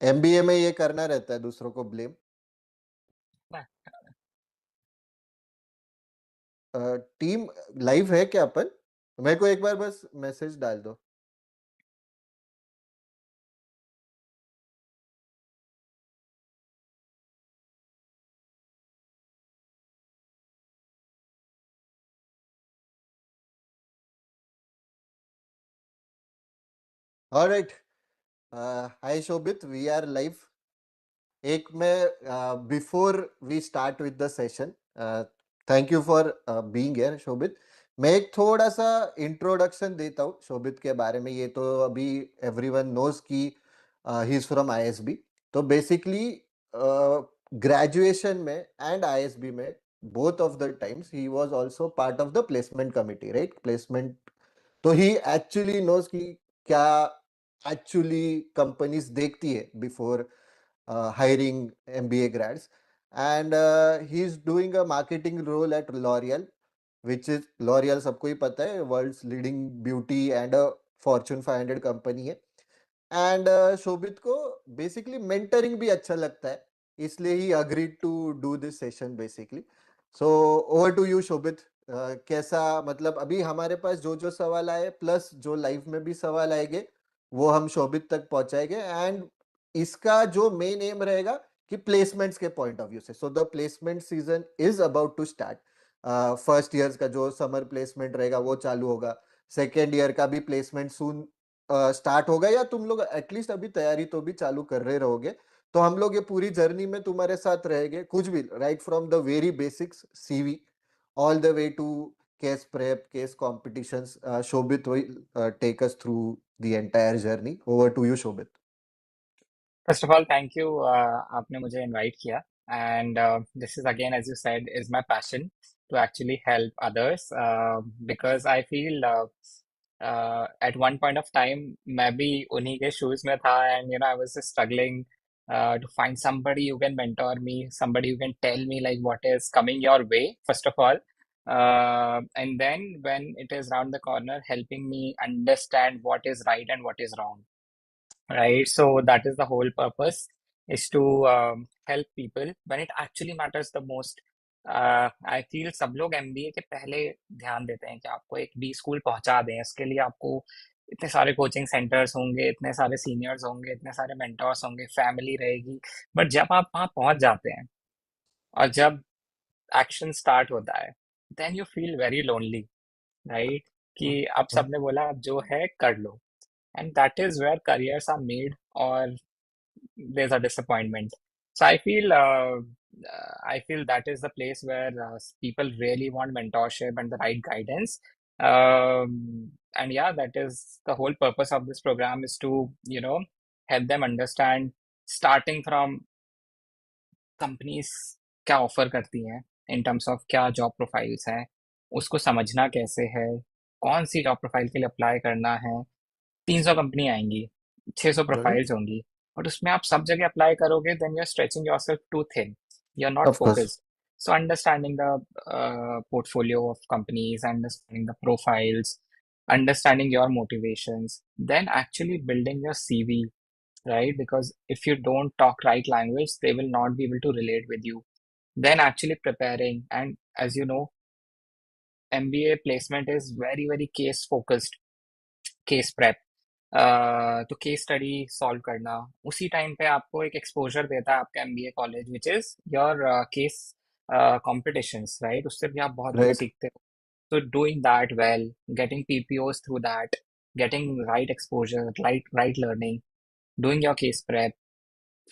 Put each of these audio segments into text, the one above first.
MBA में ये करना रहता है दूसरों को ब्लेम। टीम लाइव है क्या अपन? मेरे को एक बार बस मैसेज डाल दो। Alright, hi Shobhit, we are live. एक मैं before we start with the session, thank you for being here Shobhit. मैं एक थोड़ा सा इंट्रोडक्शन देता हूँ शोभित के बारे में। ये तो अभी एवरीवन नोज कि ही इज फ्रॉम आईएसबी। तो बेसिकली ग्रेजुएशन में एंड आईएसबी में both of the times he was also part of the placement committee, right? Placement, तो ही एक्चुअली नोज कि क्या एक्चुअली कंपनीज देखती है before hiring MBA grads, and he's doing a marketing role at L'Oreal, which is L'Oreal सबको ही पता है, world's leading beauty and fortune 500 company है। एंड शोभित को बेसिकली मेंटरिंग भी अच्छा लगता है, इसलिए he agreed to do this session basically. So over to you Shobhit. कैसा, मतलब अभी हमारे पास जो जो सवाल आए प्लस जो लाइव में भी सवाल आएंगे वो हम शोभित तक पहुंचाएंगे। एंड इसका जो मेन एम रहेगा कि प्लेसमेंट्स के पॉइंट ऑफ व्यू से, so the placement season is about to start. First year का जो समर प्लेसमेंट रहेगा वो चालू होगा, सेकेंड ईयर का भी प्लेसमेंट सून स्टार्ट होगा, या तुम लोग एटलीस्ट अभी तैयारी तो भी चालू कर रहे रहोगे। तो हम लोग ये पूरी जर्नी में तुम्हारे साथ रहेंगे, कुछ भी right from the very basics CV all the way to case prep, case competitions. Shobhit will take us through the entire journey. Over to you Shobhit. First of all thank you, आपने मुझे इनवाइट किया and this is again as you said is my passion to actually help others because I feel at one point of time मैं भी उन्हीं के shoes में था and you know I was struggling to find somebody who can mentor me, somebody who can tell me like what is coming your way, first of all. And then when it is round the corner, helping me understand what is right and what is wrong. Right, so that is the whole purpose, is to help people when it actually matters the most. I feel सब लोग MBA के पहले ध्यान देते हैं कि आपको एक बी स्कूल पहुंचा दें, इसके लिए आपको इतने सारे कोचिंग सेंटर्स होंगे, इतने सारे सीनियर्स होंगे, इतने सारे मेंटर्स होंगे, फैमिली रहेगी। बट जब आप वहां पहुंच जाते हैं और जब एक्शन स्टार्ट होता है, then you feel very lonely, right? कि अब सबने बोला अब जो है कर लो, and that is where careers are made, or there's a disappointment. So I feel that is the place where people really want mentorship and the right guidance. And yeah, that is the whole purpose of this program, is to help them understand, starting from companies क्या offer करती हैं इन terms of क्या job profiles हैं, उसको समझना कैसे है, कौन सी जॉब प्रोफाइल के लिए अप्लाई करना है। 300 कंपनी आएंगी, 600 प्रोफाइल्स होंगी, बट उसमें आप सब जगह अप्लाई करोगे, then you are stretching yourself too thin, you are not of course. Focused. So understanding the portfolio of companies, understanding the profiles, understanding your motivations, then actually building your CV, right? Because if you don't talk right language, they will not be able to relate with you. Then actually preparing, and as you know, MBA placement is very, very case focused, case prep. तो case study solve करना उसी time पे आपको एक exposure देता है आपका MBA college, which is your case competitions, right? उससे भी आप बहुत कुछ राइट। सीखते हो। So doing that well, getting PPOs through that, getting right exposure, right learning, doing your case prep,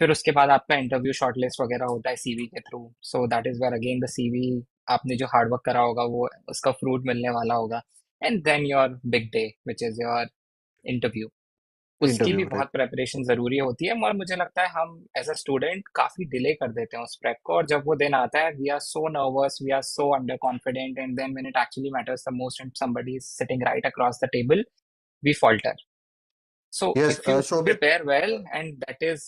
फिर उसके बाद आपका इंटरव्यू शॉर्टलिस्ट वगैरह होता है सीवी के थ्रू। So that is where again the CV, आपने जो हार्ड वर्क करा होगा वो उसका फ्रूट मिलने वाला होगा। And then your big day which is your interview. उसकी भी इंटरव्यू, बहुत प्रेपरेशन जरूरी होती है, और मुझे लगता है हम एज अ स्टूडेंट काफी डिले कर देते हैं उस प्रेप को, और जब वो दिन आता है we are so nervous, we are so under confident, and then when it actually matters the most and somebody is sitting right across the table, we falter. So yes if you Shobhit. prepare well, and that is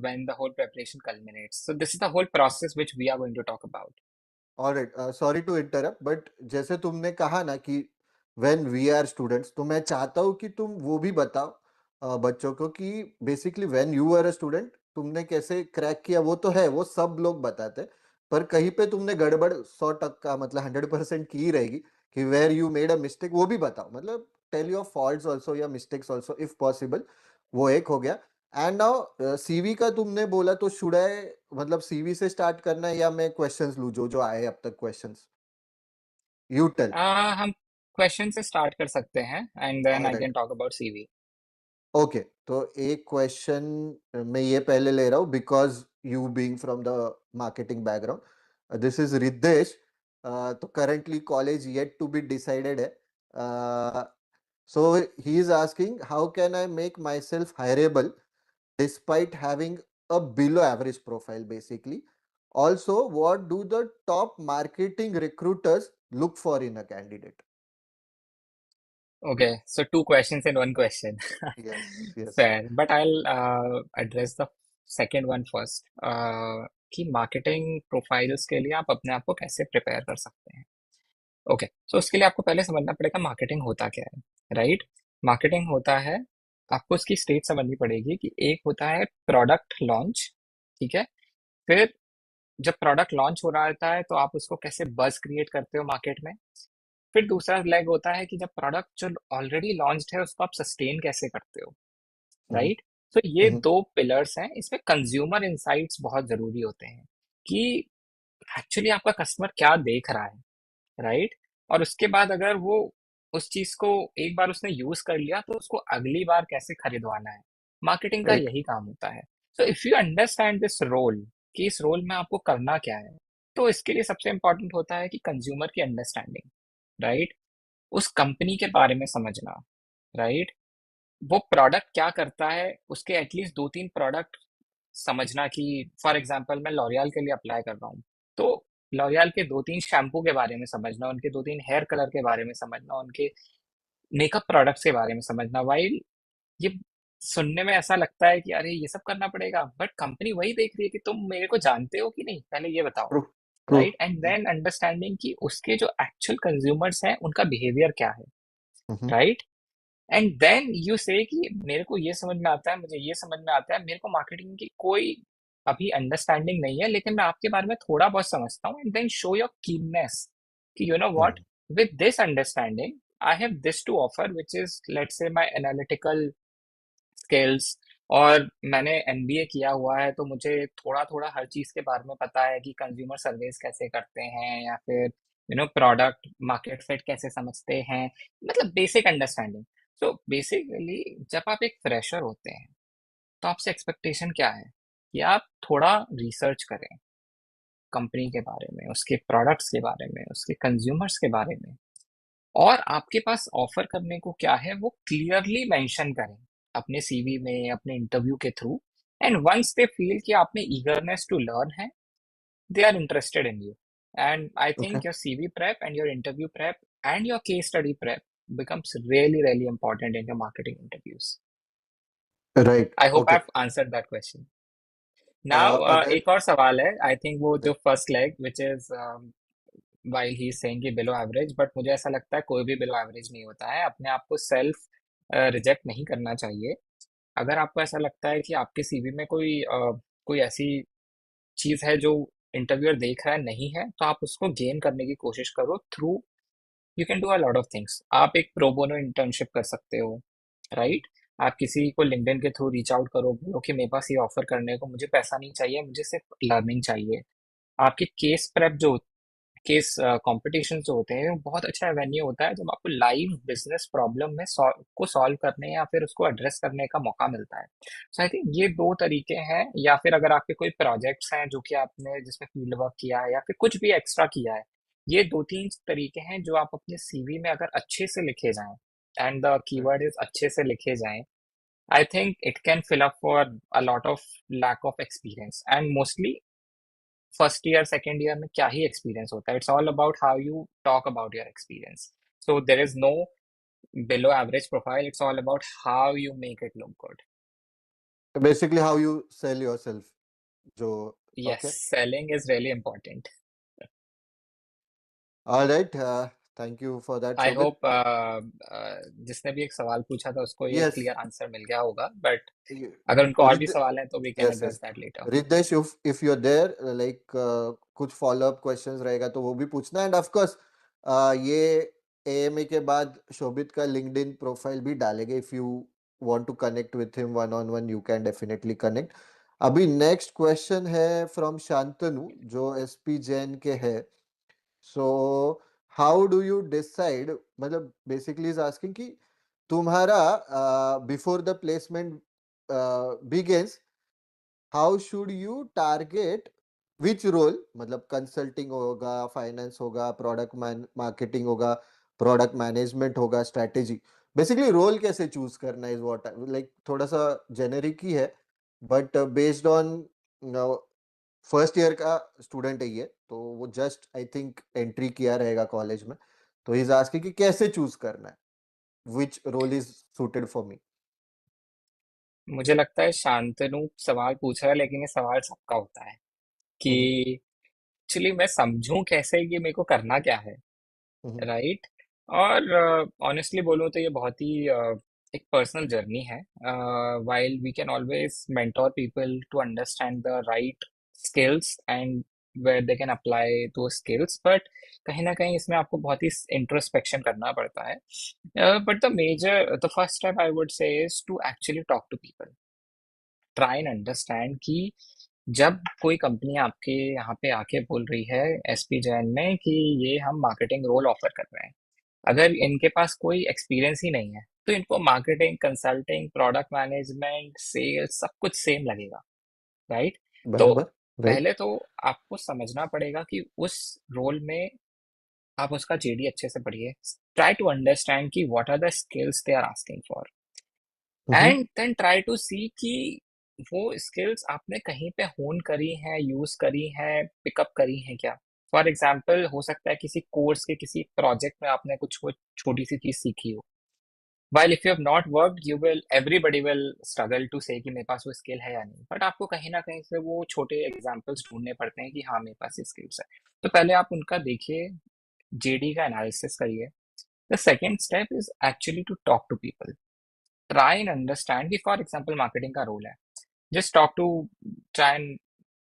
when the whole preparation culminates. So this is the whole process which we are going to talk about. Alright, sorry to interrupt, but जैसे तुमने कहा ना कि when we are students, तो मैं चाहता हूँ कि तुम वो भी बताओ बच्चों को कि basically when you were a student तुमने कैसे क्रैक किया, वो तो है, वो सब लोग बताते हैं, पर कहीं पे तुमने गड़बड़ 100% मतलब 100% की ही रहेगी कि where you made a mistake, वो भी बताओ, मतलब टेल योर फॉल्ट्स ऑल्सो या मिस्टेक्स ऑल्सो इफ पॉसिबल। वो एक हो गया। एंड नाउ सीवी का तुमने बोला, तो शुड आई मतलब सीवी से स्टार्ट करना है या मैं क्वेश्चंस लूं जो जो आए अब तक क्वेश्चंस? You tell. हम क्वेश्चन से स्टार्ट कर सकते हैं and then I can alright. Talk about CV. Okay, तो एक क्वेश्चन मैं ये पहले ले रहा हूँ because you being from the marketing background, this is Riddhesh. तो currently college yet to be decided है। So he is asking how can I make my self hirable despite having a below average profile basically, also what do the top marketing recruiters look for in a candidate? Okay, so two questions in one question. Yes, yes. Fair, but I'll address the second one first. कि marketing profiles के लिए आप अपने आप को कैसे prepare कर सकते हैं। ओके, सो उसके लिए आपको पहले समझना पड़ेगा मार्केटिंग होता क्या है, राइट। मार्केटिंग होता है, आपको उसकी स्टेज समझनी पड़ेगी कि एक होता है प्रोडक्ट लॉन्च, ठीक है। फिर जब प्रोडक्ट लॉन्च हो रहा होता है तो आप उसको कैसे बज़ क्रिएट करते हो मार्केट में। फिर दूसरा लेग होता है कि जब प्रोडक्ट जो ऑलरेडी लॉन्च्ड है उसको आप सस्टेन कैसे करते हो, Mhm, राइट। तो ये mhm, दो पिलर्स हैं, इसमें कंज्यूमर इंसाइट्स बहुत जरूरी होते हैं कि एक्चुअली आपका कस्टमर क्या देख रहा है, राइट। और उसके बाद अगर वो उस चीज को एक बार उसने यूज कर लिया तो उसको अगली बार कैसे खरीदवाना है, मार्केटिंग का right. यही काम होता है। So if you understand this role कि इस रोल में आपको करना क्या है, तो इसके लिए सबसे इंपॉर्टेंट होता है कि कंज्यूमर की अंडरस्टैंडिंग, राइट। उस कंपनी के बारे में समझना, राइट। वो प्रोडक्ट क्या करता है, उसके एटलीस्ट दो तीन प्रोडक्ट समझना कि फॉर एग्जांपल मैं लॉरियल के लिए अप्लाई कर रहा हूँ, तो लॉरियल के दो तीन शैम्पू के बारे में समझना, उनके दो तीन हेयर कलर के बारे में समझना, उनके मेकअप प्रोडक्ट्स के बारे में समझना। वाइल ये सुनने में ऐसा लगता है कि अरे ये सब करना पड़ेगा, बट कंपनी वही देख रही है कि तुम मेरे को जानते हो कि नहीं, पहले ये बताओ, True, right. true. And then understanding कि उसके जो एक्चुअल कंज्यूमर्स हैं उनका बिहेवियर क्या है, Mhm, right. And then you say कि मेरे को ये समझ में आता है, मुझे ये समझ में आता है, मेरे को मार्केटिंग की कोई अभी अंडरस्टैंडिंग नहीं है, लेकिन मैं आपके बारे में थोड़ा बहुत समझता हूँ। And then show your keenness कि you know what, mhm, with this understanding I have this to offer which is let's say my analytical skills, और मैंने एमबीए किया हुआ है तो मुझे थोड़ा थोड़ा हर चीज़ के बारे में पता है कि कंज्यूमर सर्वेस कैसे करते हैं, या फिर प्रोडक्ट मार्केट फिट कैसे समझते हैं, मतलब बेसिक अंडरस्टैंडिंग। सो बेसिकली जब आप एक फ्रेशर होते हैं तो आपसे एक्सपेक्टेशन क्या है कि आप थोड़ा रिसर्च करें कंपनी के बारे में, उसके प्रोडक्ट्स के बारे में, उसके कंज्यूमर्स के बारे में, और आपके पास ऑफर करने को क्या है वो क्लियरली मेंशन करें अपने सीवी में, अपने इंटरव्यू के through. And once they feel कि आप में ईगरनेस टू लर्न है, they are interested in you. And I okay. Think your CV prep and your interview prep and your case study prep becomes really really important in your marketing interviews. Right. I hope Okay. I've answered that question. Now अगर एक और सवाल है, I think वो जो first leg which is while he saying कि below average, but मुझे ऐसा लगता है कोई भी बिलो एवरेज नहीं होता है, अपने आप को सेल्फ रिजेक्ट नहीं करना चाहिए। अगर आपको ऐसा लगता है कि आपके सीवी में कोई ऐसी चीज़ है जो इंटरव्यूअर देख रहा है नहीं है, तो आप उसको गेन करने की कोशिश करो through, you can do a lot of things. आप एक प्रो बोनो इंटर्नशिप कर सकते हो, राइट। आप किसी को लिंक्डइन के थ्रू रीच आउट करो, बोलो कि मेरे पास ये ऑफर करने को, मुझे पैसा नहीं चाहिए, मुझे सिर्फ लर्निंग चाहिए। आपके केस प्रेप जो केस कॉम्पिटिशन जो होते हैं वो बहुत अच्छा एवेन्यू होता है जब आपको लाइव बिजनेस प्रॉब्लम में को सॉल्व करने या फिर उसको एड्रेस करने का मौका मिलता है। सो आई थिंक ये दो तरीके हैं, या फिर अगर आपके कोई प्रोजेक्ट्स हैं जो कि आपने जिसमें फील्ड वर्क किया है या फिर कुछ भी एक्स्ट्रा किया है, ये दो तीन तरीके हैं जो आप अपने सीवी में अगर अच्छे से लिखे जाएं, एंड द कीवर्ड इज अच्छे से लिखे जाएं, I think it can fill up for a lot of lack of experience. And mostly first year second year में क्या ही एक्सपीरियंस होता है, it's all about how you talk about your experience. So there is no below average profile, it's all about how you make it look good. basically how you sell yourself, जो Yes, okay. selling is really important. All right. Thank you for that I Shobhit. Hope जिसने भी एक सवाल पूछा था उसको ये yes. Clear answer मिल गया होगा, बट अगर उनको और भी सवाल है तो we can yes address yes. That later. Ritesh, if you are there, like कुछ फॉलो अप क्वेश्चंस रहेगा तो वो भी पूछना, एंड ऑफ कोर्स ये एएमए के बाद शोभित का लिंक्डइन प्रोफाइल भी डालेंगे। If you want to connect with him one on one, you can definitely connect. अभी नेक्स्ट क्वेश्चन है फ्रॉम शांतनु, जो एसपी जैन के है। So how do you decide, मतलब बेसिकली इज आस्किंग कि तुम्हारा before the placement begins, how should you target which role, मतलब consulting होगा, फाइनेंस होगा, प्रोडक्ट मार्केटिंग होगा, प्रोडक्ट मैनेजमेंट होगा, स्ट्रेटेजी, बेसिकली रोल कैसे चूज करना इज व्हाट, लाइक थोड़ा सा जेनेरिक ही है, but based on first year का स्टूडेंट है ये, तो वो जस्ट आई थिंक एंट्री किया रहेगा कॉलेज में, तो इज आस्किंग कि कैसे चूज करना है, which role is suited for me. मुझे लगता है शांतनु सवाल पूछ रहा है, लेकिन ये सवाल सबका होता है कि हम्म। एक्चुअली मैं समझूं कैसे कि मेरे को करना क्या है, हम्म। राइट। और ऑनेस्टली बोलूँ तो ये बहुत ही एक पर्सनल जर्नी है। While we can always mentor people to understand the right skills and where they can apply those skills, but कहीं ना कहीं इसमें आपको बहुत ही इंट्रोस्पेक्शन करना पड़ता है। But the first step I would say is to actually talk to people, try and understand कि जब कोई कंपनी आपके यहाँ पे आके बोल रही है एसपी जैन में कि ये हम मार्केटिंग रोल ऑफर कर रहे हैं, अगर इनके पास कोई एक्सपीरियंस ही नहीं है तो इनको marketing, consulting, product management, sales सब कुछ सेम लगेगा, राइट। तो बराबर। राइट। पहले तो आपको समझना पड़ेगा कि उस रोल में आप उसका जेडी अच्छे से पढ़िए, ट्राई टू अंडरस्टैंड कि what are the skills they are asking for, hmm. And then try to see कि वो स्किल्स आपने कहीं पे होन करी हैं, यूज करी हैं, पिकअप करी हैं क्या। फॉर एग्जाम्पल हो सकता है किसी कोर्स के किसी प्रोजेक्ट में आपने कुछ वो छोटी सी चीज सीखी हो, while if you have not worked you will everybody will struggle to say कि मेरे पास वो स्किल है या नहीं, बट आपको कहीं ना कहीं से वो छोटे एग्जाम्पल्स ढूंढने पड़ते हैं कि हाँ मेरे पास ये स्किल्स है। तो पहले आप उनका देखिए, जेडी का एनालिसिस करिए। The second step is actually to talk to people, try and understand कि फॉर एग्जाम्पल मार्केटिंग का रोल है, just talk to try and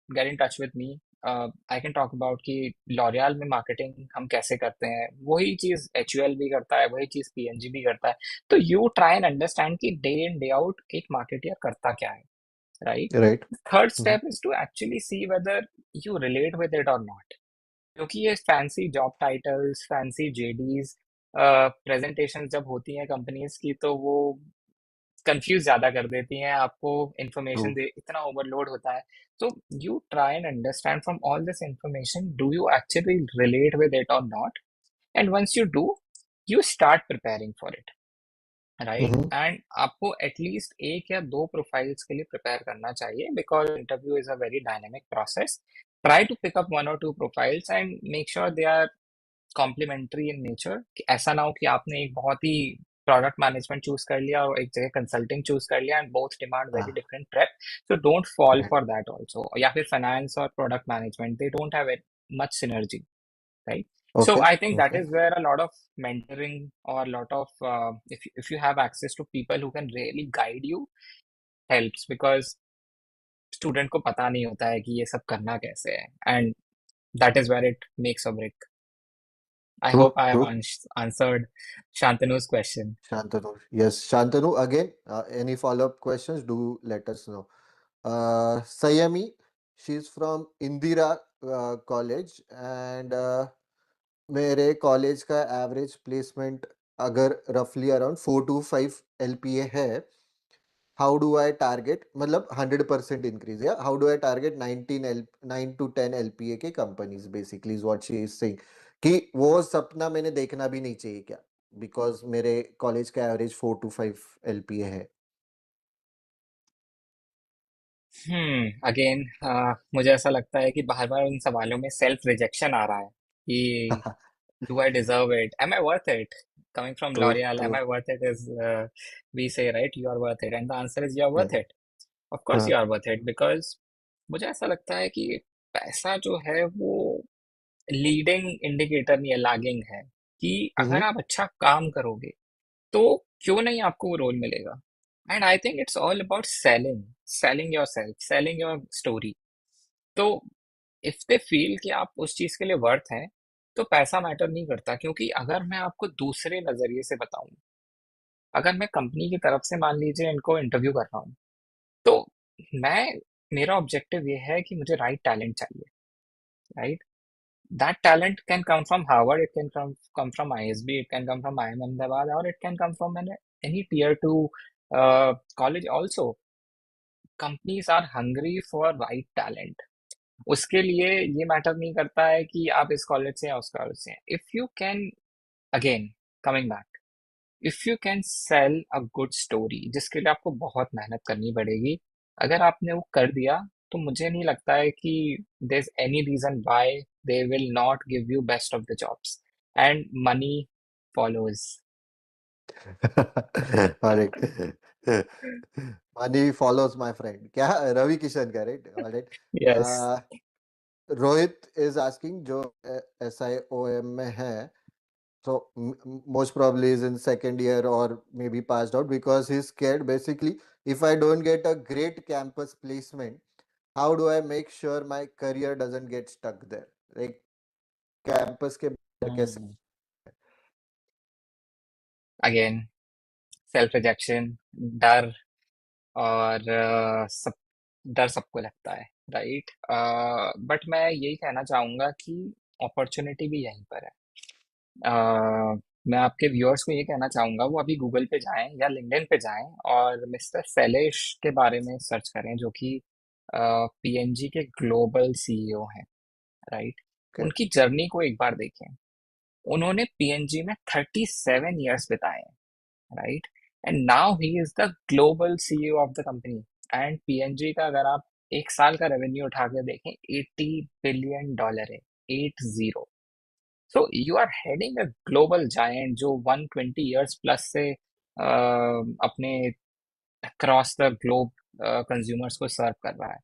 get in touch with me. I can talk about कि L'Oréal में marketing हम कैसे करते हैं, वही चीज एचयूएल भी करता है, वही चीज पीएनजी भी करता है। तो यू ट्राई एंड अंडरस्टैंड कि डे इन डे आउट एक मार्केटियर करता क्या है, right. Right. Third step is to actually see whether you relate with it और नॉट, क्योंकि ये fancy job titles, fancy JDs, presentation जब होती हैं कंपनीज की तो वो कंफ्यूज ज्यादा कर देती हैं आपको, ट्रू। इंफॉर्मेशन दे इतना ओवरलोड होता है। तो you try and understand from all this information do you actually relate with it और not, and once you do you start preparing for it, right. Hmm. And आपको एटलीस्ट एक या दो profiles के लिए प्रिपेयर करना चाहिए because interview is a very dynamic process. Try to pick up one और two profiles and make sure they are complementary in nature, कि ऐसा ना हो कि आपने एक बहुत ही प्रोडक्ट मैनेजमेंट चूज कर लिया और एक जगह कंसल्टिंग चूज कर लिया एंड बोथ डिमांड वेरी हाँ। Different prep. So don't fall right. For that also, या फिर फाइनेंस और product management they don't have much synergy, right. So okay. I think that okay. is where a lot of mentoring or lot of if you have access to people who can really guide you helps, because student को पता नहीं होता है कि ये सब करना कैसे है, and that is where it makes or break. I true. hope I have true. answered Shantanu's question. Shantanu, yes, Shantanu, again, any follow-up questions, do let us know. Sayami, she's from Indira College, and मेरे college का average placement अगर रफली around 4 to 5 LPA है, how do I target, मतलब 100% increase, या how do I target 9 to 10 LPA के companies, basically is what she is saying, कि वो सपना मैंने देखना भी नहीं चाहिए क्या, बिकॉज मेरे कॉलेज का एवरेज 4 to 5 LPA है। अगेन मुझे ऐसा लगता है कि बार बार उन सवालों में सेल्फ रिजेक्शन आ रहा है कि do I deserve it? Am I worth it? Coming from true. L'Oreal, true. am I worth it? Is we say, right? You are worth it, and the answer is you are worth correct. it. Of course, हाँ। you are worth it because मुझे ऐसा लगता है कि पैसा जो है वो लीडिंग इंडिकेटर नहीं है, लैगिंग है। कि अगर Mm-hmm. आप अच्छा काम करोगे तो क्यों नहीं आपको वो रोल मिलेगा। And I think it's all about selling your self, selling your story. तो इफ दे फील कि आप उस चीज के लिए वर्थ हैं, तो पैसा मैटर नहीं करता। क्योंकि अगर मैं आपको दूसरे नजरिए से बताऊं, अगर मैं कंपनी की तरफ से मान लीजिए इनको इंटरव्यू कर रहा हूँ, तो मैं मेरा ऑब्जेक्टिव ये है कि मुझे राइट टैलेंट चाहिए, right. That talent can come from Harvard, it can come from ISB, it can come from IM Ahmedabad, और it can come from any tier two college also. Companies are hungry for right talent. उसके लिए ये matter नहीं करता है कि आप इस कॉलेज से या उस कॉलेज से हैं। If you can, again coming back, if you can sell a good story, जिसके लिए आपको बहुत मेहनत करनी पड़ेगी, अगर आपने वो कर दिया, तो मुझे नहीं लगता है कि there is any reason why they will not give you best of the jobs. And money follows. All right. Money follows my friend. क्या रवि किशन का right? All right. Yes. Uh, Rohit is asking जो SIOM में है. So most probably is in second year or maybe passed out because he's scared. Basically, if I don't get a great campus placement, how do I make sure my career doesn't get stuck there? Like campus के बाहर कैसे? Again self rejection, डर, और डर सबको लगता है, right. But मैं यही कहना चाहूंगा कि अपॉर्चुनिटी भी यहीं पर है। मैं आपके व्यूअर्स को ये कहना चाहूंगा, वो अभी गूगल पे जाएं या लिंक्डइन पे जाएं और मिस्टर शैलेश के बारे में सर्च करें, जो कि पीएनजी के ग्लोबल सीईओ हैं, राइट। Okay. उनकी जर्नी को एक बार देखें। उन्होंने पीएनजी में 37 ईयर्स बिताए हैं, right. And now he is the global CEO of the company. And PNG का अगर आप एक साल का रेवेन्यू उठा के देखें, $80 बिलियन है, 80। So you are heading a global giant जो 120 ईयर्स प्लस से अपने अक्रॉस द ग्लोब कंज्यूमर्स को सर्व कर रहा है।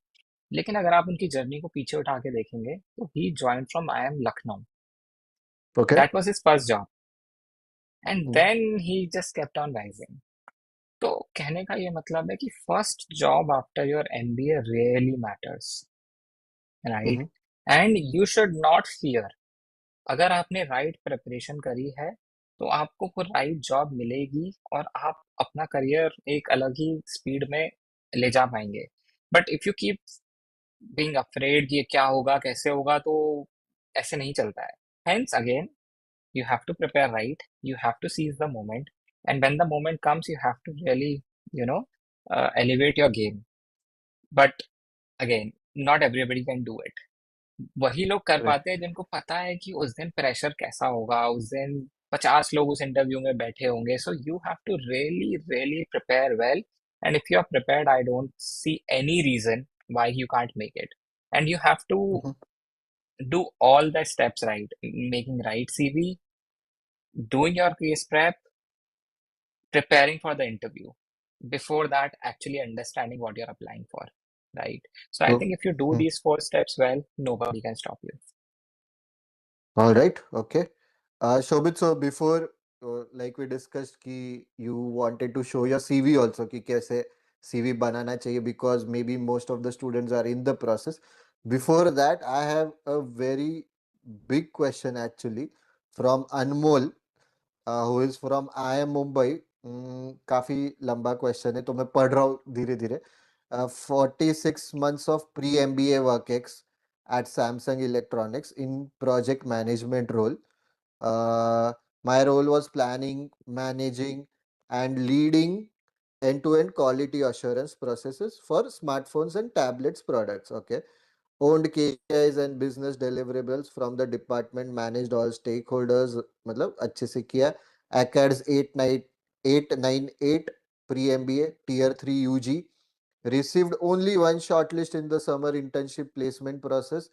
लेकिन अगर आप उनकी जर्नी को पीछे उठा के देखेंगे, तो he join from I M Lucknow, Okay. That was his first job, and Mm-hmm. Then he just kept on rising. तो कहने का ये मतलब है कि first job after your MBA really matters, right. Mm-hmm. And you should not fear. अगर आपने right preparation करी है, तो आपको वो राइट जॉब मिलेगी और आप अपना करियर एक अलग ही स्पीड में ले जा पाएंगे। But if you keep being afraid कि ये क्या होगा कैसे होगा, तो ऐसे नहीं चलता है। Hence again, you have to prepare right, you have to seize the moment, and when the moment comes, you have to really, you know, elevate your game. But again, not everybody can do it. वही लोग कर Right. पाते हैं जिनको पता है कि उस दिन प्रेशर कैसा होगा, उस दिन 50 लोग उस इंटरव्यू में बैठे होंगे। So you have to really really prepare well, and if you are prepared, I don't see any reason why you can't make it. And you have to Mm-hmm. do all the steps right: making right CV, doing your case prep, preparing for the interview, before that actually understanding what you're applying for, right. So I So, think if you do mm. these 4 steps well, nobody can stop you. All right. Okay. Shobhit, so before, like we discussed, कि you wanted to show your CV also, कि कैसे CV बनाना चाहिए because maybe most of the students are in the process. Before that, I have a very big question actually from Anmol, who is from IIM Mumbai. काफी लंबा question है तो मैं पढ़ रहा हूँ धीरे धीरे. 46 months of pre-MBA work ex at Samsung Electronics in project management role. Uh, my role was planning, managing, and leading end-to-end quality assurance processes for smartphones and tablets products. Okay, owned KPIs and business deliverables from the department, managed all stakeholders. मतलब अच्छे से किया. ACADS 898 pre-MBA Tier 3 UG. Received only one shortlist in the summer internship placement process,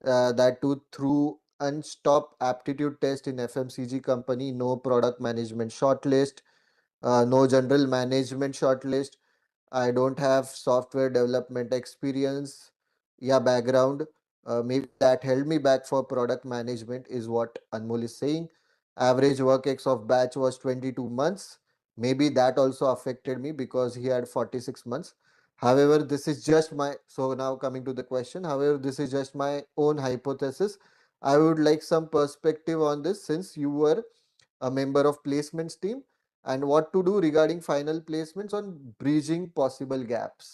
that too through unstop aptitude test in FMCG company. No product management shortlist, no general management shortlist. I don't have software development experience. Yeah, background. Maybe that held me back for product management, is what Anmol is saying. Average work ex of batch was 22 months. Maybe that also affected me because he had 46 months. However, this is just my, so now coming to the question, however, this is just my own hypothesis. I would like some perspective on this since you were a member of placements team, and what to do regarding final placements on bridging possible gaps.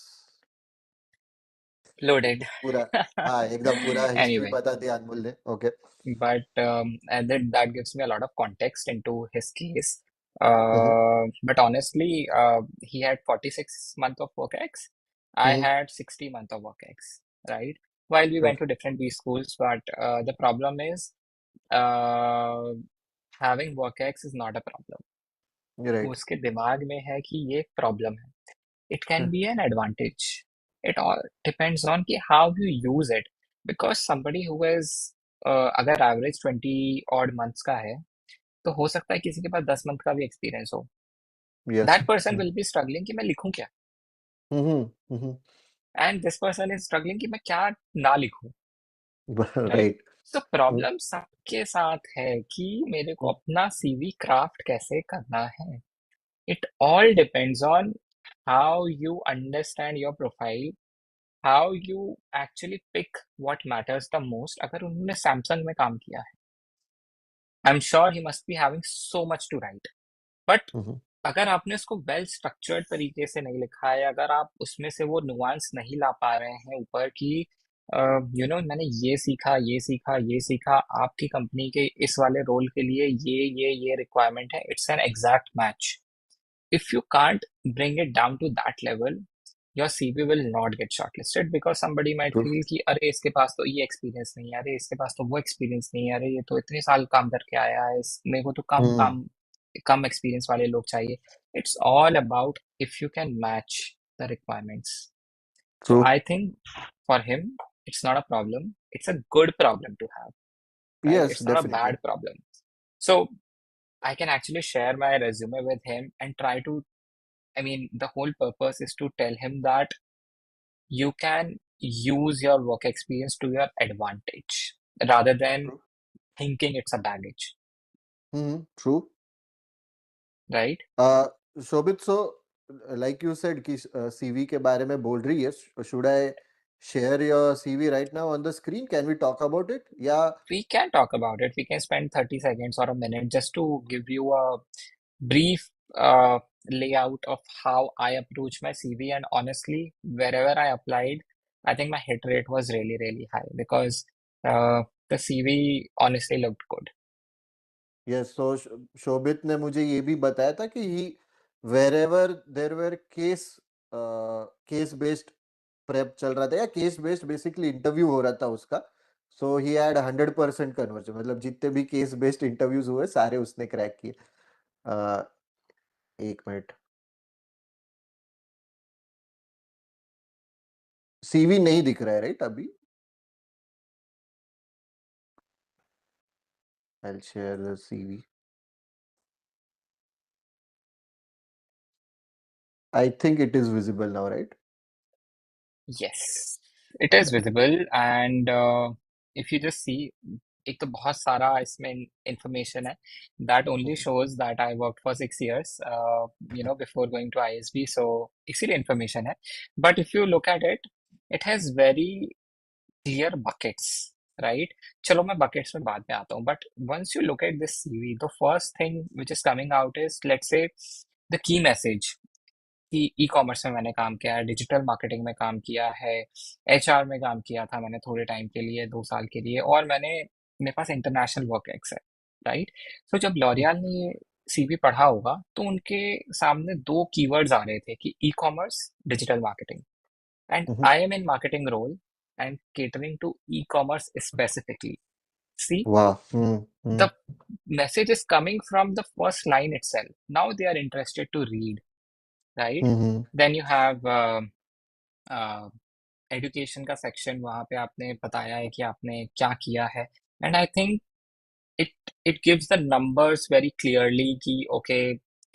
Loaded. पूरा, हाँ एकदम पूरा history Anyway, बता दिया अनमोल ने. Okay. but and then that gives me a lot of context into his case. Hmm. But honestly, he had 46 month of work ex. I hmm. had 60 month of work ex, right? While we went okay. to different B schools, but the problem is uh, having work ex is not a problem. Right. उसके दिमाग में है कि ये problem है. It can be an advantage. It all depends on कि how you use it. Because somebody who is अगर average 20 odd months का है तो हो सकता है किसी के पास 10 month का भी एक्सपीरियंस हो. Yes. That person will be struggling कि मैं लिखूं क्या. Hmm. Hmm. And this person is struggling कि मैं क्या ना लिखूं. राइट. राइट. तो प्रॉब्लम सबके साथ है कि मेरे को अपना सीवी क्राफ्ट कैसे करना है. It all depends on how you understand your profile, how you actually pick what matters the most. अगर उन्होंने सैमसंग में काम किया है, I'm sure he must be having so much to write. But अगर आपने उसको वेल स्ट्रक्चर्ड तरीके से नहीं लिखा है, अगर आप उसमें से वो नुआंस नहीं ला पा रहे हैं ऊपर की, मैंने ये सीखा, ये सीखा, ये सीखा, आपकी कंपनी के इस वाले रोल के लिए ये रिक्वायरमेंट है, it's an exact match. If you can't bring it down to that level, your CV will not get shortlisted because somebody might true. feel कि अरे इसके पास तो ये एक्सपीरियंस नहीं है, अरे इसके पास तो वो एक्सपीरियंस नहीं है, अरे ये तो इतने साल काम करके आया है, मेरे को तो कम एक्सपीरियंस वाले लोग चाहिए. It's all about if you can match the requirements. True. So I think for him it's not a problem. It's a good problem to have, right? Yes It's not a definitely. bad problem. So I can actually share my resume with him and try to, I mean, the whole purpose is to tell him that you can use your work experience to your advantage rather than true. thinking it's a baggage, true. right? Shobhit, so like you said कि CV के बारे में बोल रही है, should I share your CV right now on the screen, can we talk about it या? We can talk about it. We can spend 30 seconds or a minute just to give you a brief layout of how I approach my CV. And honestly, wherever I applied, I think my hit rate was really, really high because the CV honestly looked good. Yes. So Shobhit ने मुझे ये भी बताया था कि he wherever there were case based prep चल रहा था या केस बेस्ड बेसिकली इंटरव्यू हो रहा था उसका. सो ही हैड 100% कन्वर्जन, मतलब जितने भी केस बेस्ड इंटरव्यूज हुए सारे उसने क्रैक किए. अ, एक मिनट. सीवी नहीं दिख रहा है राइट अभी? I will share the CV. I think it is visible now right? Yes, it is visible, and if you just see, एक तो बहुत सारा इसमें information है that only shows that I worked for 6 years, before going to ISB, so इसीलिए information है. But if you look at it, it has very clear buckets, right? चलो मैं buckets में बाद में आता हूँ, but once you look at this CV, the first thing which is coming out is, let's say, the key message. कि e commerce में मैंने काम किया है, डिजिटल मार्केटिंग में काम किया है, एचआर में काम किया था मैंने थोड़े टाइम के लिए, 2 साल के लिए, और मेरे पास इंटरनेशनल वर्क एक्स है, राइट? तो जब लॉरियल ने ये सीवी पढ़ा होगा तो उनके सामने दो कीवर्ड्स आ रहे थे कि e commerce, digital marketing. And I am in marketing role and catering to e commerce specifically. See, वाह. the message is coming from the first line itself. Now they are interested to read, right? Then you have education का section, वहाँ पे आपने बताया है कि आपने क्या किया है. And I think it gives the numbers very clearly कि ओके,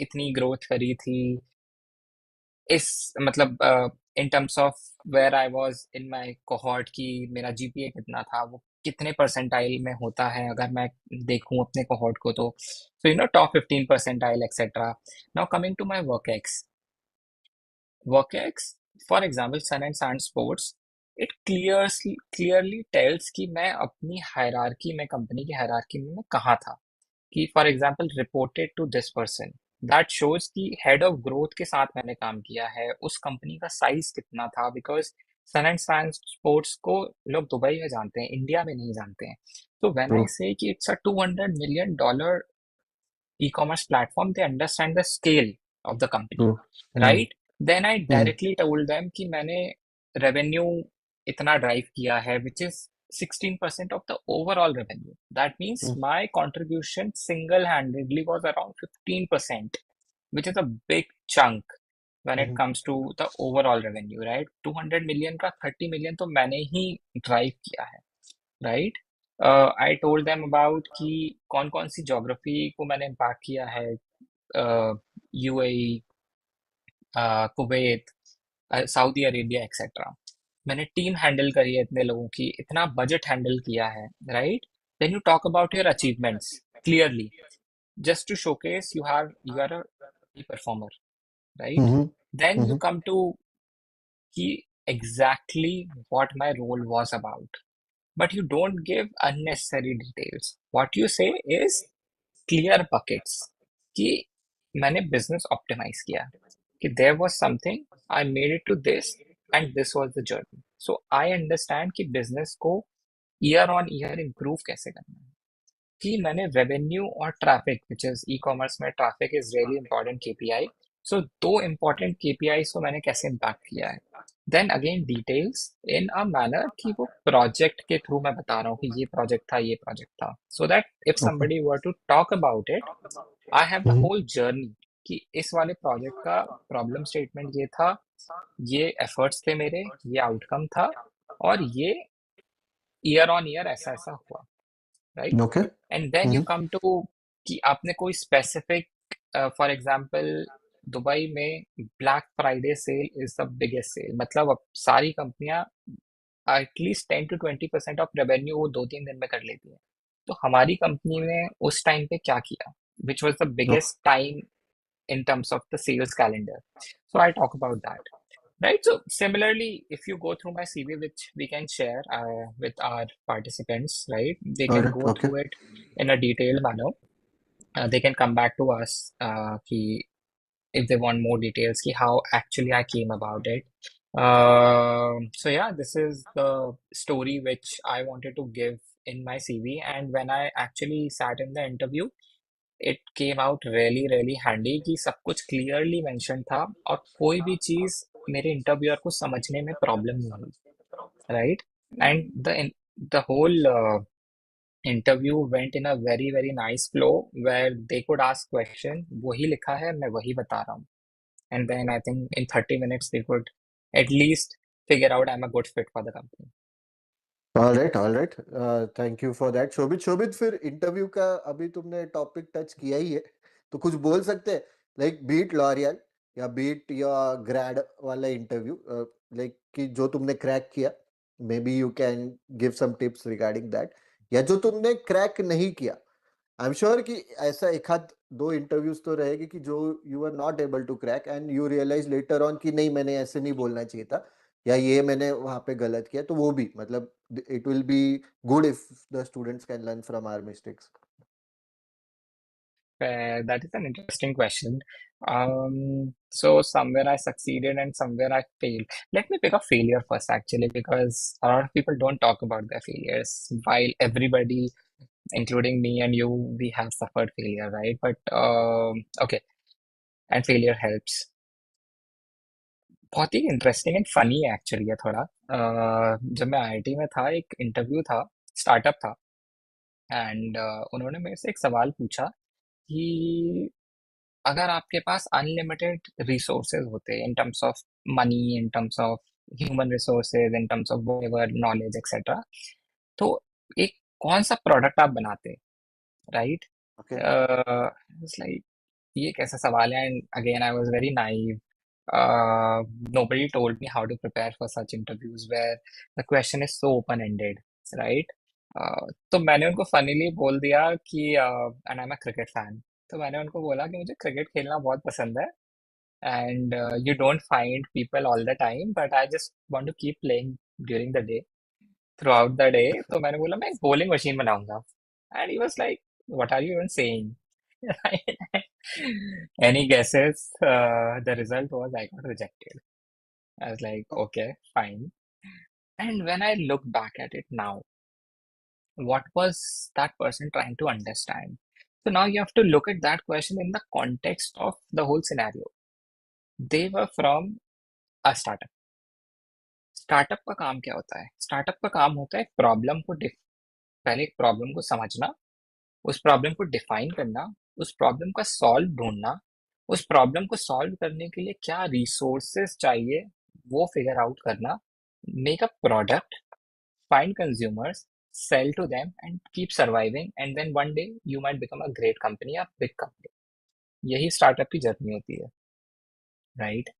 इतनी ग्रोथ करी थी इस, मतलब in terms of where I was in my cohort, की मेरा जीपीए कितना था, वो कितने परसेंटाइल में होता है अगर मैं देखूं अपने कोहॉर्ट को, तो so top 15 percentile etcetera. Now coming to my work ex, for example Sun and Sand Sports, it clearly tells कि मैं अपनी हायरार्की में, कंपनी की हायरार्की में मैं कहाँ था. कि for example reported to this person, that shows कि हेड ऑफ ग्रोथ के साथ मैंने काम किया है, उस कंपनी का साइज कितना था. Because Sun and Sand Sports को लोग दुबई में जानते हैं, इंडिया में नहीं जानते हैं. तो व्हेन ट्रू. आई से कि it's a $200 million e-commerce platform, they understand the scale of the company, true. Hmm. right? Then I hmm. directly told them कि मैंने revenue इतना drive किया है, which is 16% of the overall revenue. That means hmm. my contribution single-handedly was around 15%, which is a big chunk when it hmm. comes to the overall revenue, right? 200 million का 30 million तो मैंने ही drive किया है, right. I told them about कि कौन कौन सी geography को मैंने इम्पैक्ट किया है. UAE, Kuwait, Saudi Arabia etcetera. मैंने टीम हैंडल करी है इतने लोगों की, इतना बजट हैंडल किया है, right. Then you talk about your achievements clearly, just to showcase you are a performer, right. Hmm. Then you hmm. Come to कि exactly what my role was about, but you don't give unnecessary details. What you say is clear buckets कि मैंने business optimize किया, कि there was something, I made it to this, and this was the journey. So I understand कि business को year on year improve कैसे करना है, कि मैंने रेवेन्यू और traffic, which is e commerce में traffic is really important KPI. So दो इंपॉर्टेंट केपीआई को मैंने कैसे इम्पैक्ट किया है. Then again details in a manner कि वो प्रोजेक्ट के थ्रू मैं बता रहा हूँ कि ये प्रोजेक्ट था, ये प्रोजेक्ट था, so that if okay. Somebody were to talk about it, I have the hmm. Whole journey, कि इस वाले प्रोजेक्ट का प्रॉब्लम स्टेटमेंट ये था, ये एफर्ट्स थे मेरे, ये आउटकम था, और ये ईयर ऑन ईयर ऐसा ऐसा हुआ, right. Okay. And then you hmm. Come to कि आपने कोई स्पेसिफिक, फॉर एग्जांपल दुबई में Black Friday sale is the biggest sale, मतलब अब सारी कंपनियां एटलीस्ट 10 to 20% ऑफ रेवेन्यू वो 2-3 दिन में कर लेती है. तो हमारी कंपनी ने उस टाइम पे क्या किया, which was the biggest time in terms of the sales calendar. So I talk about that. Right. So similarly, if you go through my CV, which we can share with our participants, right, they can alright. go okay. through it in a detailed manner. They can come back to us if they want more details, how actually I came about it. So yeah, this is the story which I wanted to give in my CV. And when I actually sat in the interview, it came out really really handy कि सब कुछ clearly mentioned था, और कोई भी चीज़ मेरे interviewer को समझने में प्रॉब्लम नहीं हुई, right. And the whole interview went in a very very nice flow where they could ask question, वही लिखा है मैं वही बता रहा हूँ, and then I think in 30 minutes they could at least figure out I'm a good fit for the company. Alright. Alright. Thank you for that. Shobhit, फिर interview का अभी तुमने टॉपिक टच किया ही है, तो कुछ बोल सकते हैं, लाइक बीट लॉरियल या बीट या ग्रैड वाला इंटरव्यू, लाइक कि जो तुमने क्रैक किया, maybe you can give some tips regarding that, या जो तुमने क्रैक नहीं किया. आई एम श्योर कि ऐसा एक आध दो इंटरव्यूज तो रहेगी कि जो you are not able to crack and you realise later on कि नहीं, मैंने ऐसे नहीं बोलना चाहिए था, या ये मैंने वहां पे गलत किया. तो वो भी मतलब it will be good if the students can learn from our mistakes. That is an interesting question. So somewhere I succeeded and somewhere I failed. Let me pick a failure first, actually, because a lot of people don't talk about their failures, while everybody, including me and you, we have suffered failure, right? But okay, and failure helps. बहुत ही interesting and funny है actually ये थोड़ा. जब मैं IIT में था, एक interview था, स्टार्टअप था, एंड उन्होंने मेरे से एक सवाल पूछा कि अगर आपके पास अनलिमिटेड रिसोर्सेज होते इन terms of money, in terms of human resources, in terms of whatever knowledge etcetera, तो एक कौन सा प्रोडक्ट आप बनाते, राइट. ओके. इट्स लाइक ये कैसा सवाल है, and again I was very naive. Nobody told me how to prepare for such interviews where the question is so open ended, right. तो मैंने उनको फनीली बोल दिया कि and I am a cricket fan. तो मैंने उनको बोला कि मुझे क्रिकेट खेलना बहुत पसंद है, and you don't find people all the time, but I just want to keep playing during the day, throughout the day. तो मैंने बोला मैं एक बॉलिंग मशीन बनाऊंगा, and he was like what are you even saying? Any guesses? The result was I got rejected. I was like, okay, fine. And when I look back at it now, what was that person trying to understand? So now you have to look at that question in the context of the whole scenario. They were from a startup. Startup का काम क्या होता है? Startup का काम होता है problem को पहले एक प्रॉब्लम को समझना, उस प्रॉब्लम को डिफाइन करना, उस प्रॉब्लम का सॉल्व ढूंढना, उस प्रॉब्लम को सॉल्व करने के लिए क्या रिसोर्सेस चाहिए वो फिगर आउट करना, make a product, find consumers, sell to them, and keep surviving. And then one day you might become a great company, a big company. यही स्टार्टअप की जर्नी होती है, राइट?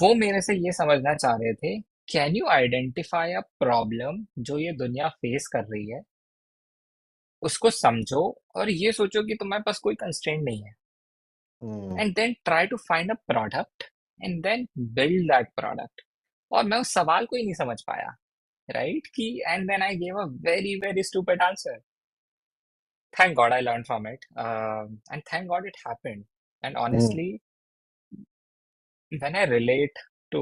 वो मेरे से ये समझना चाह रहे थे, can you identify a problem जो ये दुनिया फेस कर रही है, उसको समझो और ये सोचो कि तुम्हारे पास कोई कंस्ट्रेंट नहीं है, hmm and then try to find a product and then build that product. और मैं उस सवाल को ही नहीं समझ पाया, राइट? कि and then I gave a very very stupid answer. Thank God I learned from it. And thank God it happened. And hmm honestly, when I relate to,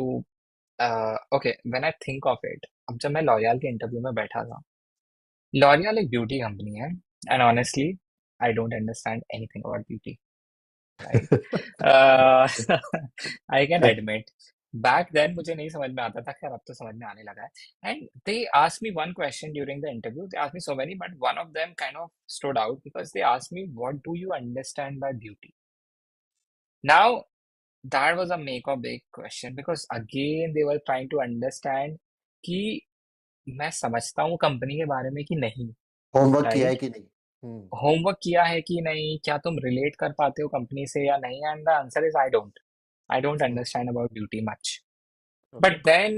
okay, when I think of it, अब जब मैं L'Oréal के interview में बैठा था, L'Oreal एक beauty company है, and honestly I don't understand anything about beauty, right? I can admit, back then मुझे नहीं समझ में आता था, खैर अब तो समझ में आने लगा है। And they asked me one question during the interview, they asked me so many, but one of them kind of stood out because they asked me what do you understand by beauty. Now that was a make or break question because again they were trying to understand कि मैं समझता हूँ company के बारे में कि नहीं, homework किया है राइट? कि नहीं? हम्म होमवर्क किया है कि नहीं, क्या तुम रिलेट कर पाते हो कंपनी से या नहीं? And the answer is I don't understand about beauty much. Okay but then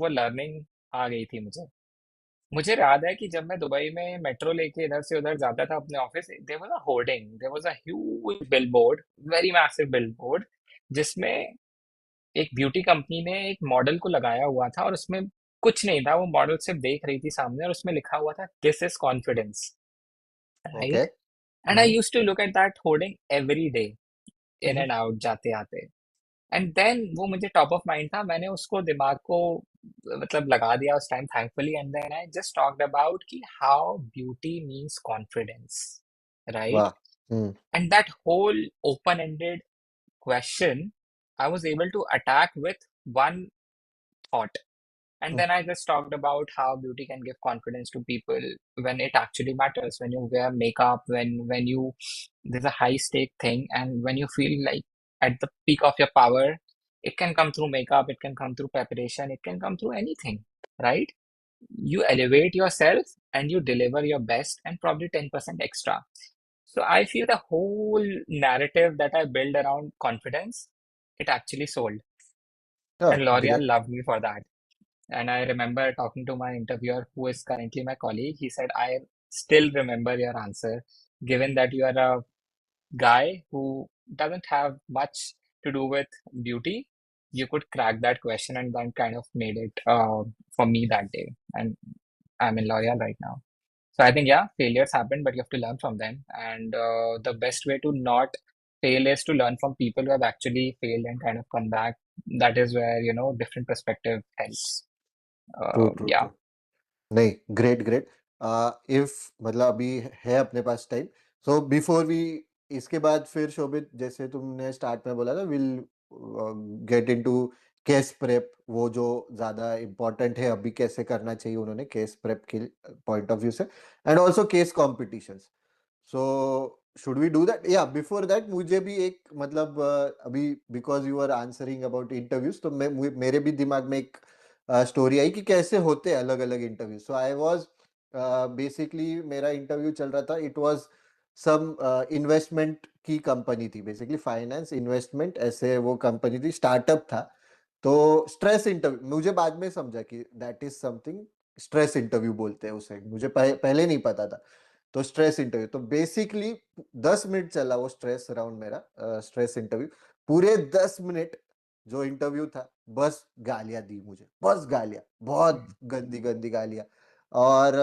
वो लर्निंग आ गई थी मुझे। मुझे याद है कि जब मैं दुबई में मेट्रो लेके इधर से उधर जाता था अपने office, there was a hoarding, there was a huge billboard, very massive billboard, जिसमें एक ब्यूटी कंपनी ने एक मॉडल को लगाया हुआ था और उसमें कुछ नहीं था, वो मॉडल सिर्फ देख रही थी सामने और उसमें लिखा हुआ था this is confidence, okay right? And I used to look at that hoarding every day, in hmm and out, जाते आते। एंड देन वो मुझे टॉप ऑफ माइंड था, मैंने उसको दिमाग को मतलब लगा दिया उस time thankfully, and then I just talked about कि how beauty means confidence, right? वाह hmm and that whole open ended question I was able to attack with one thought. And hmm, then I just talked about how beauty can give confidence to people when it actually matters. When you wear makeup, when you there's a high stake thing, and when you feel like at the peak of your power, it can come through makeup, it can come through preparation, it can come through anything, right? You elevate yourself and you deliver your best and probably 10% extra. So I feel the whole narrative that I built around confidence, it actually sold. And L'Oreal great loved me for that. And I remember talking to my interviewer, who is currently my colleague. He said, I still remember your answer, given that you are a guy who doesn't have much to do with beauty. You could crack that question, and that kind of made it for me that day. And I'm in L'Oreal right now. So I think, yeah, failures happen, but you have to learn from them. And the best way to not fail is to learn from people who have actually failed and kind of come back. That is where, different perspective helps. True true Yeah. True नहीं great great if मतलब अभी है अपने पास time so before we इसके बाद फिर शोभित जैसे तुमने स्टार्ट में बोला था will get into case prep वो जो ज्यादा इम्पोर्टेंट है अभी कैसे करना चाहिए उन्होंने केस प्रेप के पॉइंट ऑफ व्यू से and also case competitions so should we do that या बिफोर दैट मुझे भी एक मतलब अभी because you are answering about interviews तो मेरे भी दिमाग में एक स्टोरी आई कि कैसे होते हैं अलग अलग interview so I was basically मेरा इंटरव्यू चल रहा था इट वाज सम इन्वेस्टमेंट की कंपनी थी बेसिकली फाइनेंस इन्वेस्टमेंट ऐसे वो कंपनी थी स्टार्टअप था तो स्ट्रेस इंटरव्यू मुझे बाद में समझा कि that is something stress interview बोलते हैं उसे, मुझे पहले नहीं पता था। तो स्ट्रेस इंटरव्यू तो बेसिकली 10 मिनट चला वो स्ट्रेस राउंड मेरा, स्ट्रेस इंटरव्यू। पूरे 10 मिनट जो इंटरव्यू था, बस गालियां दी मुझे, बस गालियां, बहुत गंदी गंदी गालियां। और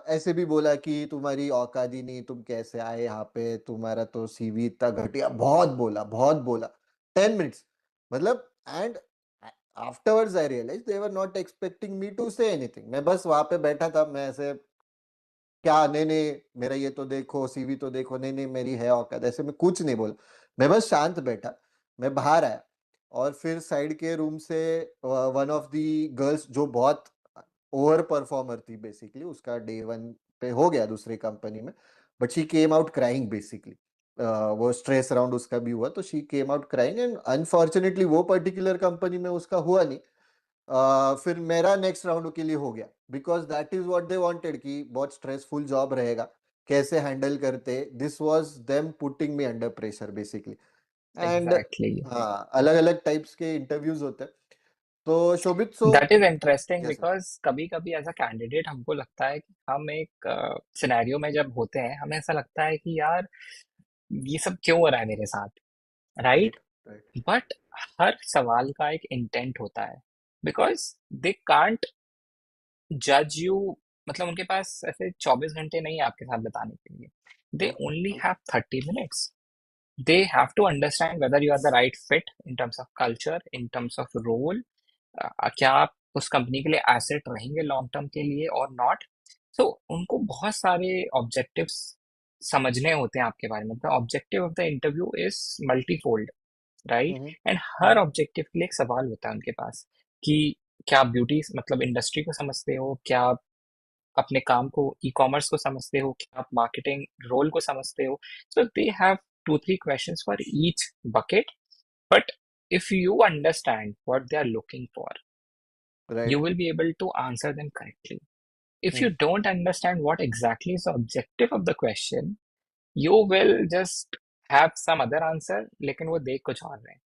ऐसे भी बोला कि तुम्हारी औकात ही नहीं, तुम कैसे आए यहाँ पे, तुम्हारा तो सीवी इतना घटिया, बहुत बोला, बहुत बोला। 10 मिनट्स, मतलब। And afterwards I realise they were not expecting me to say anything. मैं बस वहां पे बैठा था, मैं ऐसे, क्या, नहीं नहीं मेरा ये तो देखो, सीवी तो देखो, नहीं नहीं मेरी है औकात, ऐसे में कुछ नहीं बोला। मैं बस शांत बैठा। मैं बाहर आया, और फिर साइड के रूम से वन ऑफ दी गर्ल्स, जो बहुत ओवर परफॉर्मर थी बेसिकली, उसका डे 1 पे हो गया दूसरी कंपनी में, but she came out crying basically. वो स्ट्रेस राउंड उसका भी हुआ, तो she came out crying, and unfortunately वो पर्टिकुलर कंपनी में उसका हुआ नहीं। फिर मेरा नेक्स्ट राउंड के लिए हो गया, because that is what they wanted, कि बहुत स्ट्रेसफुल जॉब रहेगा, कैसे हैंडल करते। This was them putting me under pressure basically. And exactly. हाँ, अलग अलग टाइप्स के इंटरव्यूज होते हैं। तो Shobhit, so that is interesting yes. Because कभी कभी एज अ कैंडिडेट हमको लगता है कि हम एक सिनेरियो में जब होते हैं हमें ऐसा लगता है कि यार ये सब क्यों हो रहा है मेरे साथ, राइट? Right, right. बट हर सवाल का एक इंटेंट होता है, बिकॉज दे कांट जज यू। मतलब उनके पास ऐसे 24 घंटे नहीं है आपके साथ बताने के लिए। They true, only true. Have 30 minutes. They have to understand whether you are the right fit in terms of culture, in terms of role. क्या आप उस कंपनी के लिए एसेट रहेंगे लॉन्ग टर्म के लिए और नॉट। सो उनको बहुत सारे ऑब्जेक्टिव्स समझने होते हैं आपके बारे में। The objective of the interview is multifold, right? Hmm, and her objective के लिए एक सवाल होता है उनके पास कि क्या आप ब्यूटी मतलब इंडस्ट्री को समझते हो, क्या आप अपने काम को ई कॉमर्स को समझते हो, क्या आप मार्केटिंग रोल को समझते हो। So they have 2-3 questions for each bucket. But if you understand what they are looking for, you right. will be able to answer them correctly. If you hmm, don't understand what exactly is the objective of the question, you will just have some other answer, लेकिन वो देख कुछ और रहे हैं.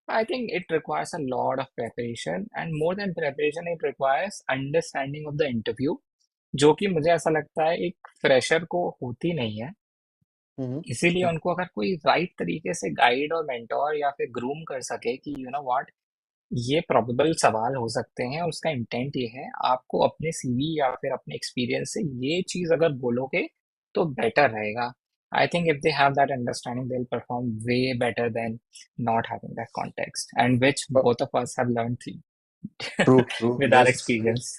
I think it requires a lot of preparation, and more than preparation, it requires understanding of the interview, जो कि मुझे ऐसा लगता है एक फ्रेशर को होती नहीं है। हम्म, इसीलिए उनको अगर कोई राइट तरीके से गाइड और मेंटोर या फिर ग्रूम कर सके कि यू नो व्हाट, ये प्रोबेबल सवाल हो सकते हैं और उसका इंटेंट ये है, आपको अपने सीवी या फिर अपने एक्सपीरियंस से ये चीज अगर बोलोगे तो बेटर रहेगा। I think if they have that understanding they will perform way better than not having that context, and which both of us have learned true, true, with our yes. Experience.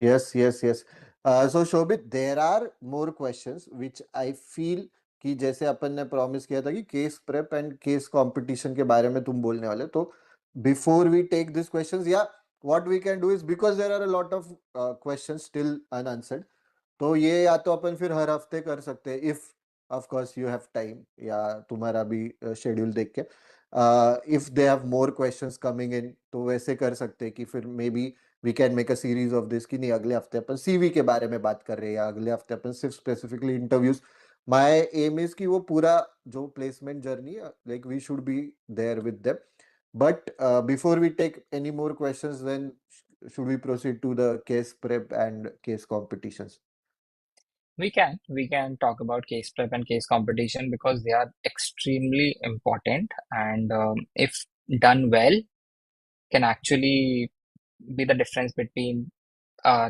Yes, yes, yes. So Shobit, there are more questions which I feel कि जैसे अपन ने promise किया था कि case prep and case competition के बारे में तुम बोलने वाले, तो before we take this questions, या what we can do is, because there are a lot of questions still unanswered, तो ये या तो अपन फिर हर हफ्ते कर सकते हैं, if of course you have time, या तुम्हारा भी शेड्यूल देख के, if they have more questions coming in, तो वैसे कर सकते हैं कि फिर maybe we can make a series of this, कि नहीं अगले हफ्ते अपन सीवी के बारे में बात कर रहे हैं, या अगले हफ्ते अपन सिर्फ specifically interviews. My aim is कि वो पूरा जो placement journey, like we should be there with them. But before we take any more questions, then should we proceed to the case prep and case competitions? We can talk about case prep and case competition because they are extremely important, and if done well can actually be the difference between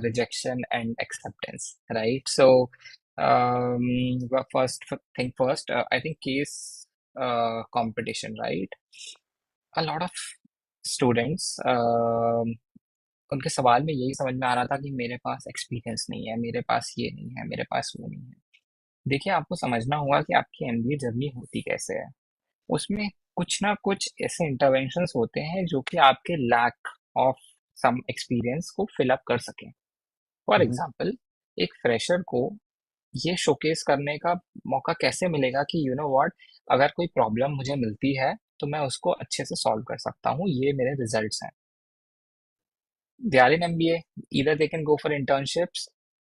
rejection and acceptance, right? So, well, first thing first, I think case competition, right? A lot of students, उनके सवाल में यही समझ में आ रहा था कि मेरे पास एक्सपीरियंस नहीं है, मेरे पास ये नहीं है, मेरे पास वो नहीं है। देखिए, आपको समझना होगा कि आपकी एमबीए जर्नी होती कैसे है। उसमें कुछ ना कुछ ऐसे इंटरवेंशंस होते हैं जो कि आपके लैक ऑफ सम एक्सपीरियंस को फिल अप कर सकें। For Mhm. एग्जांपल, एक फ्रेशर को ये शोकेस करने का मौका कैसे मिलेगा कि यू नो व्हाट, अगर कोई प्रॉब्लम मुझे मिलती है तो मैं उसको अच्छे से सॉल्व कर सकता हूँ, ये मेरे रिजल्ट्स हैं। They are in MBA, either they can go for internships,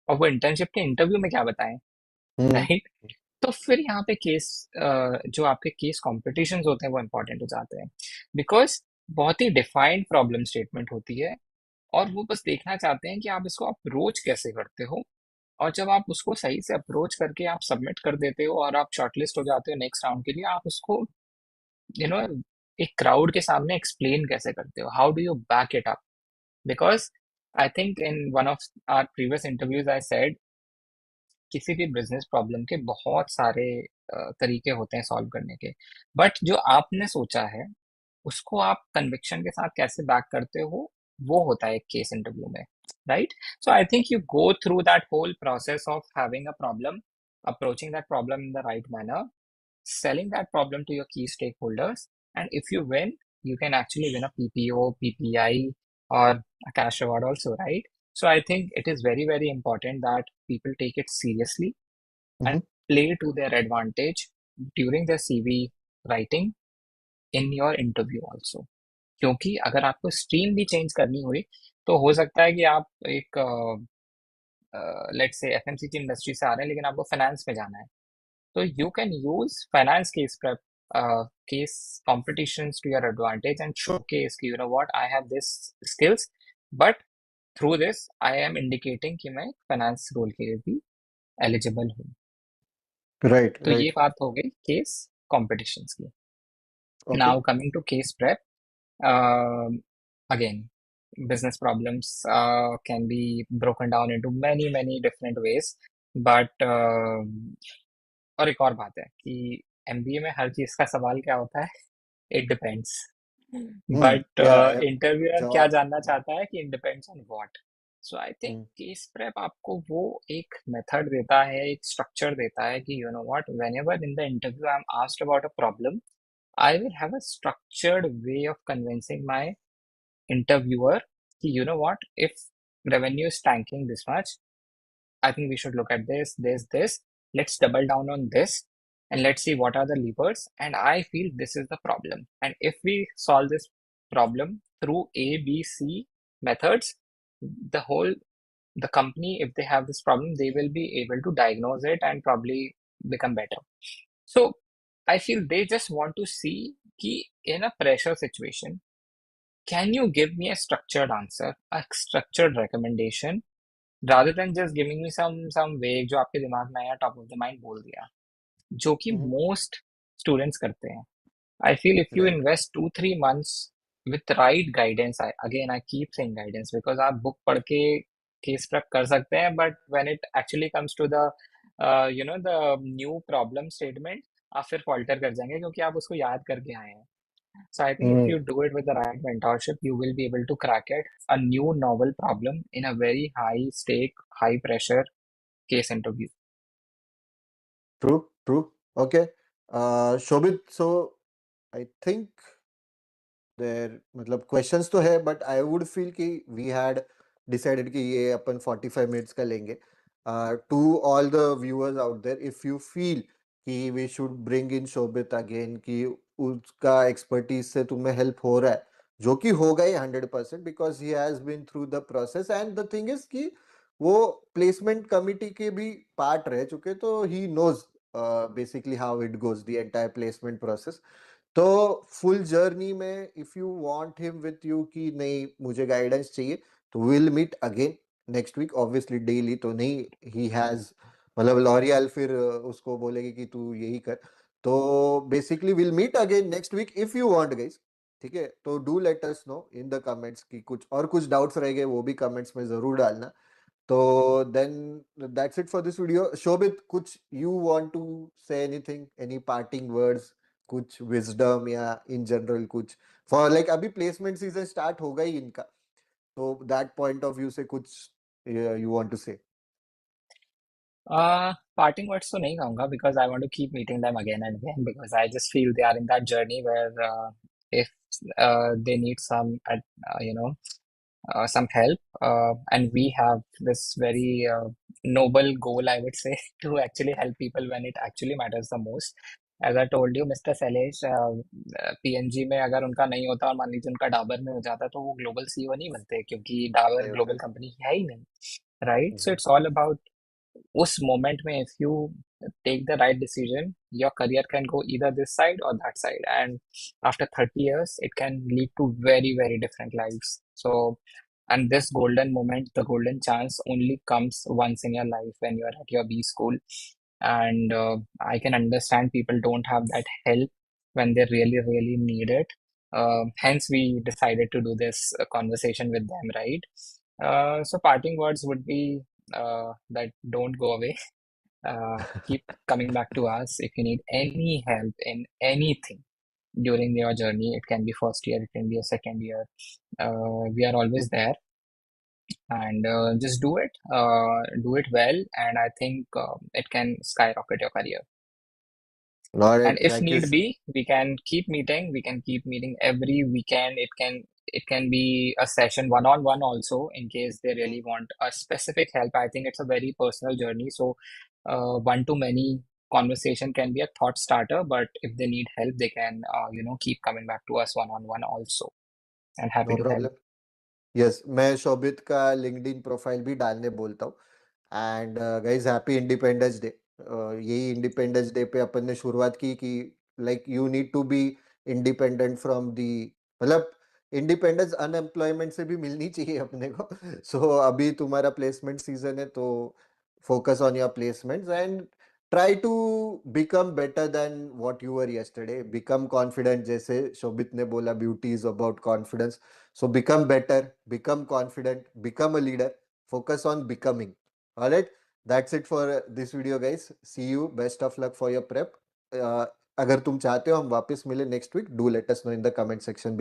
और वो इंटर्नशिप के इंटरव्यू में क्या बताएं, Mhm. राइट? तो फिर यहाँ पे केस, जो आपके केस कॉम्पिटिशन्स होते हैं वो इंपॉर्टेंट हो जाते हैं, बिकॉज बहुत ही डिफाइंड प्रॉब्लम स्टेटमेंट होती है, और वो बस देखना चाहते हैं कि आप इसको अप्रोच कैसे करते हो। और जब आप उसको सही से अप्रोच करके आप सबमिट कर देते हो और आप शॉर्टलिस्ट हो जाते हो नेक्स्ट राउंड के लिए, आप उसको यू नो एक क्राउड के सामने एक्सप्लेन कैसे करते हो, how do you back it up. Because I think in one of our previous interviews I said किसी भी बिजनेस प्रॉब्लम के बहुत सारे तरीके होते हैं सॉल्व करने के, बट जो आपने सोचा है उसको आप कन्विक्शन के साथ कैसे बैक करते हो, वो होता है एक केस इंटरव्यू में, right? So I think you go through that whole process of having a problem, approaching that problem in the right manner, selling that problem to your key stakeholders, and if you win, you can actually win a PPO, PPI, or a cash award also, right? So I think it is very, very important that people take it seriously Mhm. and play to their advantage during their CV writing in your interview also. क्योंकि अगर आपको stream भी change करनी हुई तो हो सकता है कि आप एक लेट्स से एफएमसीजी इंडस्ट्री से आ रहे हैं लेकिन आपको फाइनेंस में जाना है, so you can use finance case prep, case competitions to your advantage and showcase कि you know what, I have this skills, but through this I am indicating कि मैं finance role के लिए भी eligible हूँ। Right, तो ये right. बात हो गई case competitions की। Okay. Now coming to case prep, again, business problems can be broken down into many many different ways, but और एक और बात है कि एमबीए में हर चीज का सवाल क्या होता है, it depends. But Yeah, yeah. Interviewer क्या जवाब. जानना चाहता है कि it depends on what. So I think hmm, case prep आपको वो एक मेथड देता है, एक स्ट्रक्चर देता है कि you know what, when ever in the interview I am asked about a problem, I will have a structured way of convincing my interviewer कि you know what, if revenue is tanking this much, I think we should look at this. Let's double down on this and let's see what are the levers. And I feel this is the problem. And if we solve this problem through A, B, C methods, the whole the company, if they have this problem, they will be able to diagnose it and probably become better. So I feel they just want to see कि in a pressure situation, can you give me a structured answer, a structured recommendation, rather than just giving me some vague जो आपके दिमाग में आया top of the mind बोल दिया, जो कि mhm. मोस्ट स्टूडेंट्स करते हैं। I feel if you Right. Invest 2-3 months with right guidance, I again I keep saying guidance because आप बुक पढ़ के केस प्रेप कर सकते हैं, but when it actually comes to the the new problem statement, आप फिर falter कर जाएंगे क्योंकि आप उसको याद करके आए हैं। So I think if Mm, you do it with the right mentorship, you will be able to crack it, a new novel problem in a very high stake, high pressure case interview. true, true. Okay. Shobit, so I think देर मतलब questions तो है but I would feel कि we had decided कि ये अपन 45 minutes का लेंगे. To all the viewers out there, if you feel कि we should bring in Shobhit again, कि उसका एक्सपर्टीज से तुम्हें हेल्प हो रहा है, जो कि होगा ही 100%, because he has been through the process and the thing is कि वो प्लेसमेंट कमिटी के भी पार्ट रह चुके, तो he knows basically how it goes the entire placement process. तो फुल जर्नी में if you want him with you कि नहीं मुझे गाइडेंस चाहिए, तो will meet again next week. Obviously daily तो नहीं, ही हैज मतलब लॉरियल फिर उसको बोलेगी कि तू यही कर. तो basically will meet again next week if you want guys. ठीक है, तो do let us know in the comments कि कुछ और कुछ डाउट्स रह गए वो भी कमेंट्स में जरूर डालना. So then that's it for this video. Shobit, कुछ you want to say anything? Any parting words? कुछ wisdom या in general कुछ for like अभी placement season start होगा ही इनका. So that point of view से कुछ you want to say? Parting words तो नहीं कहूँगा because I want to keep meeting them again and again because I just feel they are in that journey where if they need some some help, and we have this very noble goal, I would say, to actually help people when it actually matters the most. As I told you, Mr. Salesh, PNG में अगर उनका नहीं होता और मान लीजिए उनका डाबर में हो जाता तो वो ग्लोबल सीईओ नहीं बनते क्योंकि डाबर सही होता ग्लोबल है. कंपनी है ही नहीं, right? So Mhm. It's all about उस मोमेंट में if you take the right decision, your career can go either this side or that side, and after 30 years it can lead to very very different lives. So And this golden moment, the golden chance, only comes once in your life when you're at your B school. And I can understand people don't have that help when they really, really need it. Hence, we decided to do this conversation with them, right? So, parting words would be that don't go away. Keep coming back to us if you need any help in anything during your journey. It can be first year, it can be a second year. We are always there, and just do it well, and I think it can skyrocket your career. All And right, if thank you. need be, we can keep meeting every weekend. It can be a session one-on-one also, in case they really want a specific help. I think it's a very personal journey, so one to many conversation can be a thought starter, but if they need help, they can keep coming back to us one-on-one also, and happy no to help. Problem. Yes, मैं शोभित का LinkedIn profile भी डालने बोलता हूँ. And guys, happy independence day. यही independence day पे अपन ने शुरुआत की कि like you need to be independent from the, मतलब इंडिपेंडेंस अनएम्प्लॉयमेंट से भी मिलनी चाहिए अपने को. सो अभी तुम्हारा प्लेसमेंट सीजन है, तो focus on your placements and try to become better than what you were yesterday. Become confident, जैसे शोभित ने बोला, beauty is about confidence. So become better, become confident, become a leader. Focus on becoming. All right. That's it for this video, guys. See you. Best of luck for your prep. अगर तुम चाहते हो हम वापस मिले next week, do let us know in the comment section